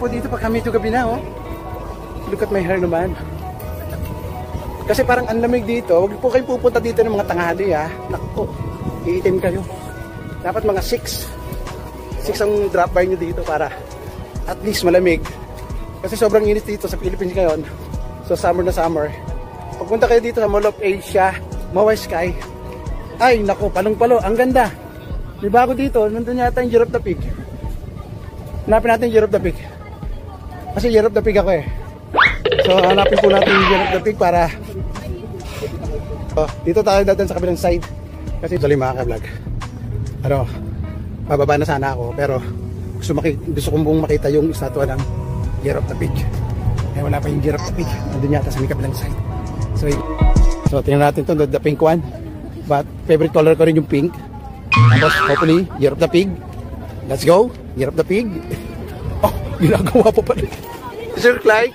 Po dito pa kami ito gabi na, oh. Look at my hair naman. Kasi parang ang lamig dito. Huwag po kayong pupunta dito ng mga tanghali, ha. Naku, iitim kayo. Dapat mga 6 ang drop by nyo dito para at least malamig. Kasi sobrang init dito sa Philippines ngayon. So summer na summer. Pagpunta kayo dito sa Mall of Asia, Mawai Sky. Ay, naku, palong-palo. Ang ganda. May bago dito. Nandun yata yung Year of the Pig. Hanapin natin yung Year of the Pig. Kasi Year of the Pig ako eh. So hanapin po natin yung Year of the Pig para dito tayo natin sa kabilang side. Kasi tuloy mga ka-vlog. Ano, bababa na sana ako pero gusto kong buong makita yung estatwa ng Year of the Pig. Eh wala pa yung Year of the Pig. Nandun yata sa may kabilang side. So tingnan natin to, the pink one. But favorite color ko rin yung pink. Tapos hopefully Year of the Pig. Let's go, Year of the Pig. Oh, ginagawa pa pala. Is it like?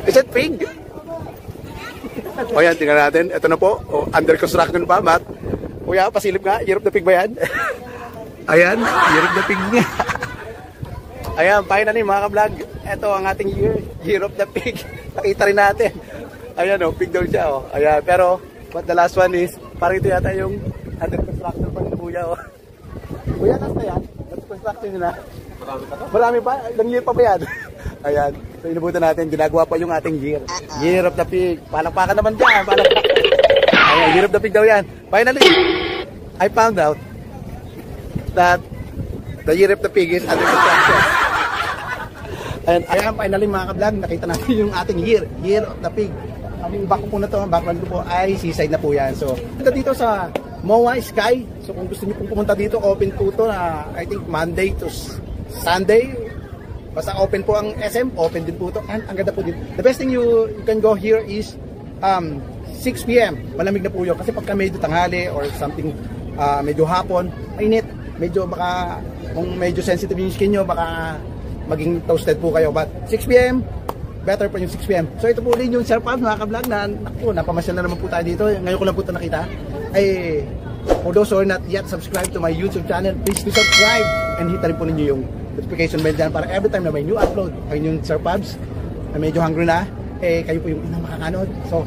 Is it pig? O yan, tingnan natin. Ito na po. O, under construction pa, Matt. Kuya, pasilip nga. Year of the Pig ba yan? Ayan, Year of the Pig nga. Ayan, finally mga ka-vlog. Ito ang ating Year of the Pig. Nakita rin natin. Ayan o, pig daw siya o. Ayan, pero but the last one is, parang ito yata yung under construction pa ng kuya o. Kuya, nasa yan? Under construction nila. Marami pa? Ilang year pa ba yan? Ayan. So inabutan natin. Ginagawa pa yung ating year. Year of the Pig. Palakpakan naman dyan. Palakpakan. Ayan. Year of the Pig daw yan. Finally, I found out that the Year of the Pig is under construction. Ayan. Finally mga ka-vlog, nakita natin yung ating Year of the Pig. Ang back po na to, ang background ko po ay seaside na po yan. So, dito sa Mawai Sky. So kung gusto niyo pong pumunta dito, open po to na I think Monday to Sunday. Basta open po ang SM, open din po to. And ang ganda po din. The best thing you can go here is 6 PM. Malamig na po yun. Kasi pagka medyo tanghali or something medyo hapon, mainit. Medyo baka, kung medyo sensitive yung skin nyo, baka maging toasted po kayo. But 6 PM, better pa yung 6 PM. So ito po din yung Sir Pabs, mga ka-vlog na, naku, napamasyal na naman po tayo dito. Ngayon ko lang po ito nakita. Ay, for those who are not yet subscribed to my YouTube channel, please do subscribe and hit rin po ninyo yung notification bell dyan para every time na may new upload ay yung Sir Pabs na medyo hungry na, eh kayo po yung unang makakanood. So